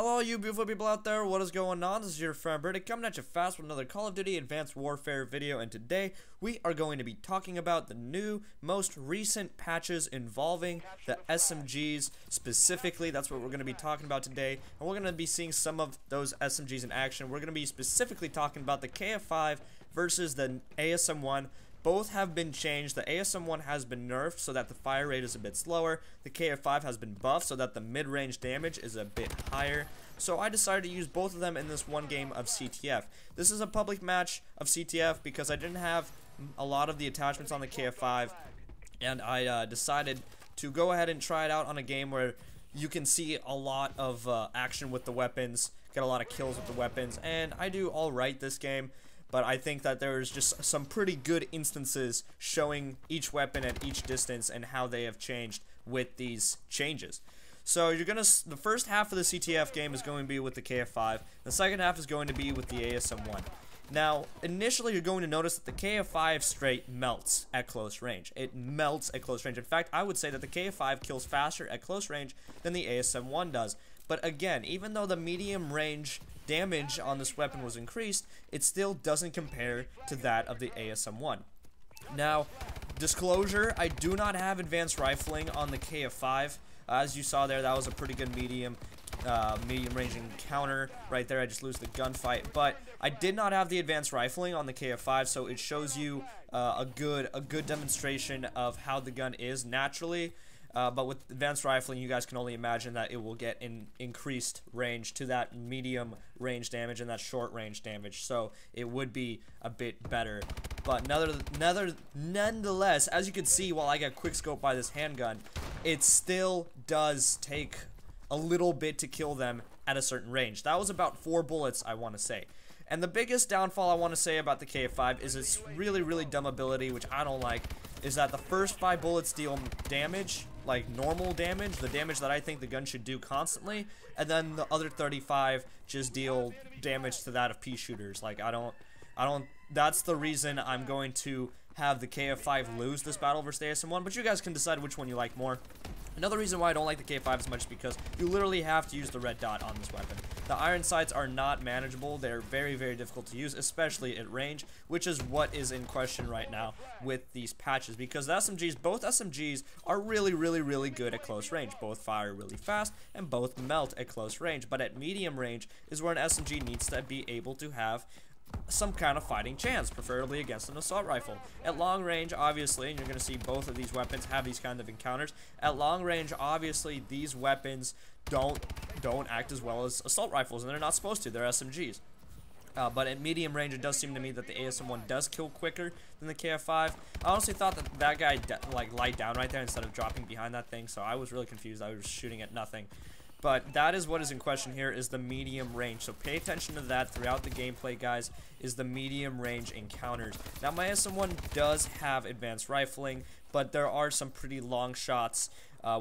Hello you beautiful people out there, what is going on? This is your friend Britik coming at you fast with another Call of Duty Advanced Warfare video, and today we are going to be talking about the new, most recent patches involving the SMGs specifically. That's what we're going to be talking about today, and we're going to be seeing some of those SMGs in action. We're going to be specifically talking about the KF5 versus the ASM1. Both have been changed. The ASM1 has been nerfed so that the fire rate is a bit slower. The KF5 has been buffed so that the mid-range damage is a bit higher. So I decided to use both of them in this one game of CTF. This is a public match of CTF because I didn't have a lot of the attachments on the KF5, and I decided to go ahead and try it out on a game where you can see a lot of action with the weapons, get a lot of kills with the weapons, and I do alright this game. But I think that there's just some pretty good instances showing each weapon at each distance and how they have changed with these changes. So the first half of the CTF game is going to be with the KF5. The second half is going to be with the ASM1. Now, initially you're going to notice that the KF5 straight melts at close range. It melts at close range. In fact, I would say that the KF5 kills faster at close range than the ASM1 does. But again, even though the medium range damage on this weapon was increased, it still doesn't compare to that of the ASM1. Now, disclosure, I do not have advanced rifling on the KF5. As you saw there, that was a pretty good medium range encounter right there. I just lose the gunfight, but I did not have the advanced rifling on the KF5, so it shows you a good demonstration of how the gun is naturally. But with advanced rifling, you guys can only imagine that it will get an increased range to that medium range damage and that short range damage, so it would be a bit better. But nonetheless, as you can see, while I get quickscope by this handgun, it still does take a little bit to kill them at a certain range. That was about 4 bullets, I want to say. And the biggest downfall I want to say about the KF5 is its really dumb ability, which I don't like, is that the first 5 bullets deal damage, like normal damage, the damage that I think the gun should do constantly, and then the other 35 just deal damage to that of pea shooters. Like, I don't, that's the reason I'm going to have the KF5 lose this battle versus the ASM1, but you guys can decide which one you like more. Another reason why I don't like the KF5 as much is because you literally have to use the red dot on this weapon. The iron sights are not manageable. They're very difficult to use, especially at range, which is what is in question right now with these patches, because the SMGs, both SMGs are really good at close range. Both fire really fast and both melt at close range, but at medium range is where an SMG needs to be able to have some kind of fighting chance, preferably against an assault rifle. At long range, obviously, and you're going to see both of these weapons have these kind of encounters, at long range, obviously, these weapons don't act as well as assault rifles, and they're not supposed to. They're SMGs. But at medium range, it does seem to me that the ASM1 does kill quicker than the KF5. I honestly thought that guy lied down right there instead of dropping behind that thing, so I was really confused. I was shooting at nothing. But that is what is in question here, is the medium range. So pay attention to that throughout the gameplay, guys, is the medium range encounters. Now, my SM1 does have advanced rifling, but there are some pretty long shots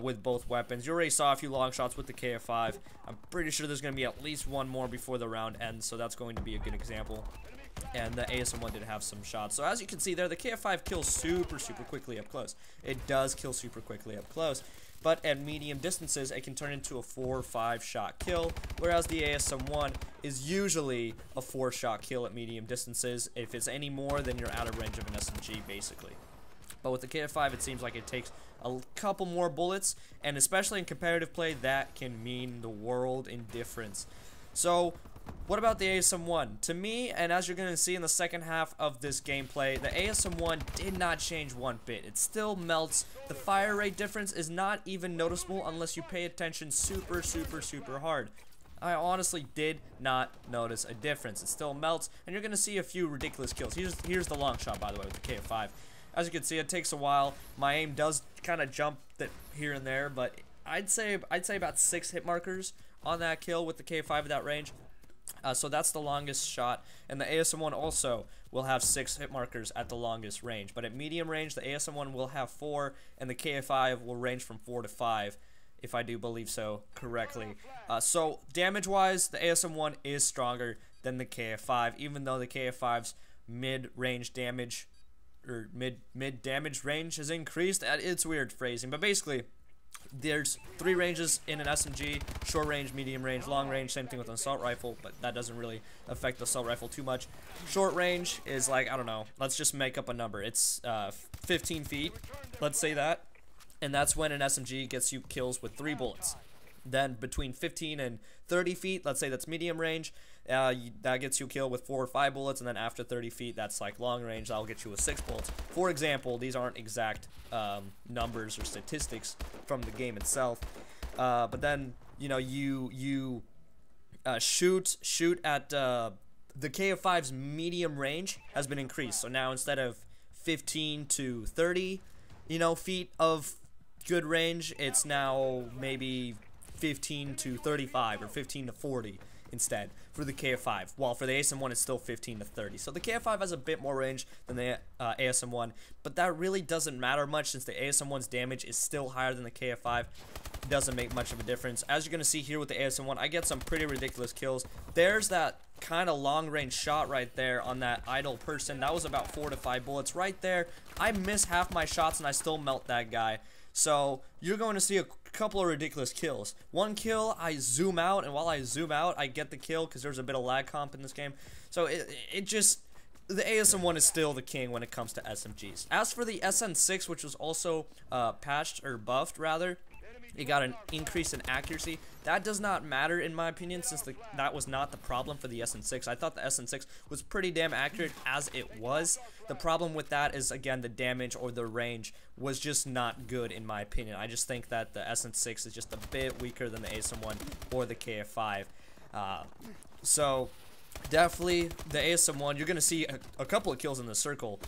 with both weapons. You already saw a few long shots with the KF5. I'm pretty sure there's going to be at least one more before the round ends, so that's going to be a good example. And the ASM1 did have some shots. So as you can see there, the KF5 kills super quickly up close. It does kill super quickly up close. But at medium distances, it can turn into a 4 or 5 shot kill, whereas the ASM1 is usually a 4 shot kill at medium distances. If it's any more, then you're out of range of an SMG, basically. But with the KF5, it seems like it takes a couple more bullets, and especially in competitive play, that can mean the world in difference. So, what about the ASM1? To me, and as you're going to see in the second half of this gameplay, the ASM1 did not change one bit. It still melts. The fire rate difference is not even noticeable unless you pay attention super hard. I honestly did not notice a difference. It still melts, and you're going to see a few ridiculous kills. Here's the long shot, by the way, with the KF5. As you can see, it takes a while. My aim does kind of jump here and there, but I'd say about 6 hit markers on that kill with the KF5 at that range. So that's the longest shot, and the ASM1 also will have 6 hit markers at the longest range. But at medium range, the ASM1 will have 4, and the KF5 will range from 4 to 5, if I do believe so correctly. So damage-wise, the ASM1 is stronger than the KF5, even though the KF5's mid-range damage, or mid-damage range has increased. It's weird phrasing, but basically, There's 3 ranges in an SMG: short range, medium range, long range. Same thing with an assault rifle, but that doesn't really affect the assault rifle too much. Short range is like, I don't know, let's just make up a number. It's 15 feet, let's say that, and that's when an SMG gets you kills with 3 bullets. Then between 15 and 30 feet, let's say that's medium range, that gets you a kill with 4 or 5 bullets, and then after 30 feet, that's like long range, that'll get you with 6 bullets. For example, these aren't exact numbers or statistics from the game itself, but then, you know, you shoot at the KF5's medium range has been increased. So now instead of 15 to 30, you know, feet of good range, it's now maybe 15 to 35 or 15 to 40 instead for the KF5, while for the ASM1 it's still 15 to 30. So the KF5 has a bit more range than the ASM1, but that really doesn't matter much since the ASM1's damage is still higher than the KF5. It doesn't make much of a difference. As you're going to see here with the ASM1, I get some pretty ridiculous kills. There's that kind of long range shot right there on that idle person. That was about 4 to 5 bullets right there. I miss half my shots and I still melt that guy. So you're going to see a couple of ridiculous kills. One kill, I zoom out, and while I zoom out, I get the kill because there's a bit of lag comp in this game. So it just, the ASM1 is still the king when it comes to SMGs. As for the SN6, which was also patched, or buffed rather, it got an increase in accuracy. That does not matter in my opinion, since that was not the problem for the SN6. I thought the SN6 was pretty damn accurate as it was. The problem with that is, again, the damage or the range was just not good in my opinion. I just think that the SN6 is just a bit weaker than the ASM1 or the KF5. So definitely the ASM1, you're going to see a couple of kills in the circle.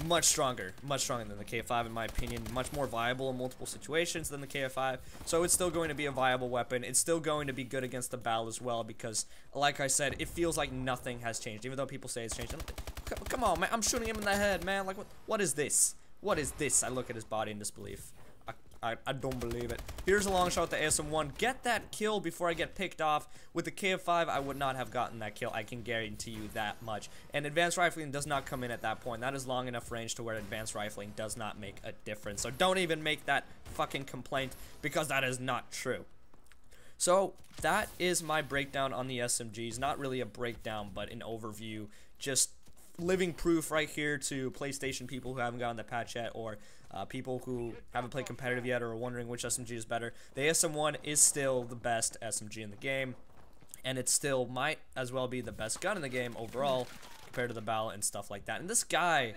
Much stronger than the KF5 in my opinion. Much more viable in multiple situations than the KF5. So it's still going to be a viable weapon. It's still going to be good against the battle as well because, like I said, it feels like nothing has changed. Even though people say it's changed. Come on, man. I'm shooting him in the head, man. Like, what is this? What is this? I look at his body in disbelief. I don't believe it. Here's a long shot with the ASM1. Get that kill before I get picked off. With the KF5, I would not have gotten that kill. I can guarantee you that much. And advanced rifling does not come in at that point. That is long enough range to where advanced rifling does not make a difference. So don't even make that fucking complaint because that is not true. So that is my breakdown on the SMGs. Not really a breakdown, but an overview. Just living proof right here to PlayStation people who haven't gotten the patch yet, or people who haven't played competitive yet or are wondering which SMG is better. The ASM1 is still the best SMG in the game, and it still might as well be the best gun in the game overall compared to the Bala and stuff like that. And this guy,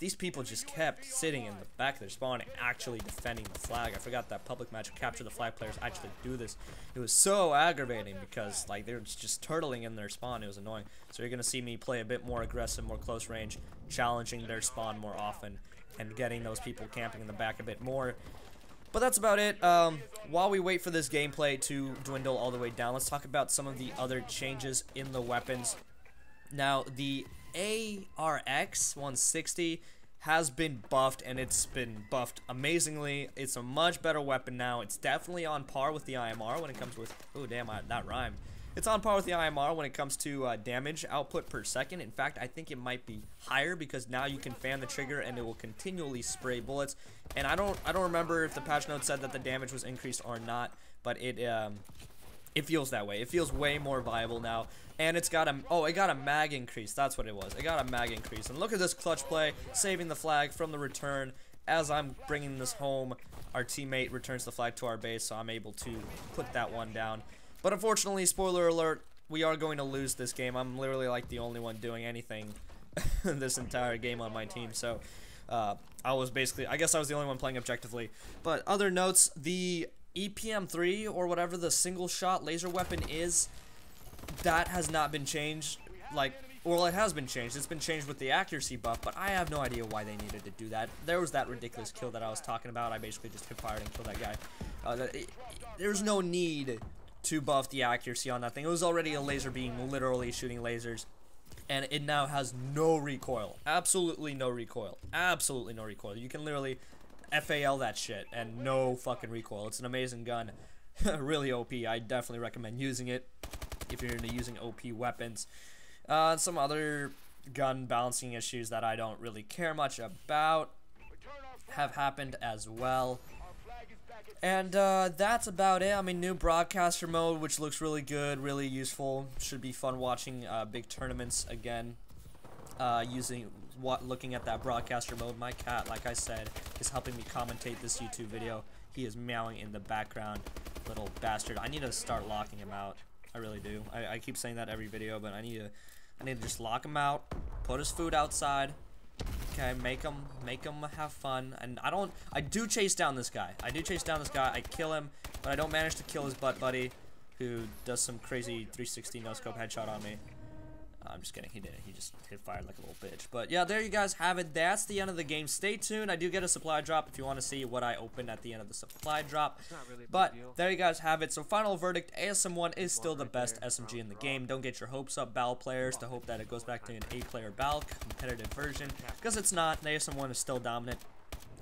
these people just kept sitting in the back of their spawn and actually defending the flag. I forgot that public match capture the flag players actually do this. It was so aggravating because like they were just turtling in their spawn. It was annoying. So you're gonna see me play a bit more aggressive, more close range, challenging their spawn more often and getting those people camping in the back a bit more. But that's about it. While we wait for this gameplay to dwindle all the way down, let's talk about some of the other changes in the weapons. Now, the ARX 160 has been buffed, and it's been buffed amazingly. It's a much better weapon now. It's definitely on par with the IMR when it comes with, oh damn, that rhymed. It's on par with the IMR when it comes to damage output per second. In fact, I think it might be higher because now you can fan the trigger and it will continually spray bullets. And I don't remember if the patch note said that the damage was increased or not, but it feels that way. It feels way more viable now. And it's got it got a mag increase. That's what it was. It got a mag increase. And look at this clutch play, saving the flag from the return. As I'm bringing this home, our teammate returns the flag to our base, so I'm able to put that one down. But unfortunately, spoiler alert, we are going to lose this game. I'm literally like the only one doing anything this entire game on my team. So I guess I was the only one playing objectively. But other notes, the EPM3 or whatever the single shot laser weapon is, that has not been changed. Well, it has been changed. It's been changed with the accuracy buff, but I have no idea why they needed to do that. There was that ridiculous kill that I was talking about. I basically just hip fired and killed that guy. There's no need to buff the accuracy on that thing. It was already a laser beam, literally shooting lasers, and it now has no recoil. Absolutely no recoil. Absolutely no recoil. You can literally FAL that shit and no fucking recoil. It's an amazing gun. Really OP. I definitely recommend using it if you're into using OP weapons. Some other gun balancing issues that I don't really care much about have happened as well. And that's about it. I mean, new broadcaster mode, which looks really good, really useful. Should be fun watching big tournaments again. Looking at that broadcaster mode. My cat, like I said, is helping me commentate this YouTube video. He is meowing in the background, little bastard. I need to start locking him out. I really do. I keep saying that every video, but I need to just lock him out, put his food outside. Okay, make him have fun. And I do chase down this guy. I kill him, but I don't manage to kill his butt buddy, who does some crazy 360 no-scope headshot on me. I'm just kidding, he didn't. He just hit fired like a little bitch. But yeah, there you guys have it. That's the end of the game. Stay tuned. I do get a supply drop if you want to see what I opened at the end of the supply drop. Really but there you guys have it. So final verdict, ASM1 is still the best SMG in the game. Don't get your hopes up, BAL players, to hope that it goes back to an 8-player BAL competitive version, because it's not. The ASM1 is still dominant,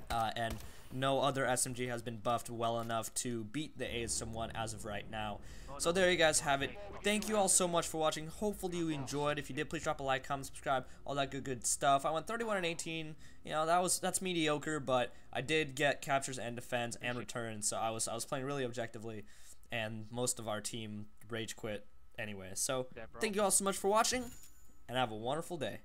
and no other SMG has been buffed well enough to beat the ASM1 as of right now. So there you guys have it. Thank you all so much for watching. Hopefully you enjoyed. If you did, please drop a like, comment, subscribe, all that good stuff. I went 31 and 18. You know, that's mediocre, but I did get captures and defense and returns, so I was playing really objectively, and most of our team rage quit anyway. So thank you all so much for watching, and have a wonderful day.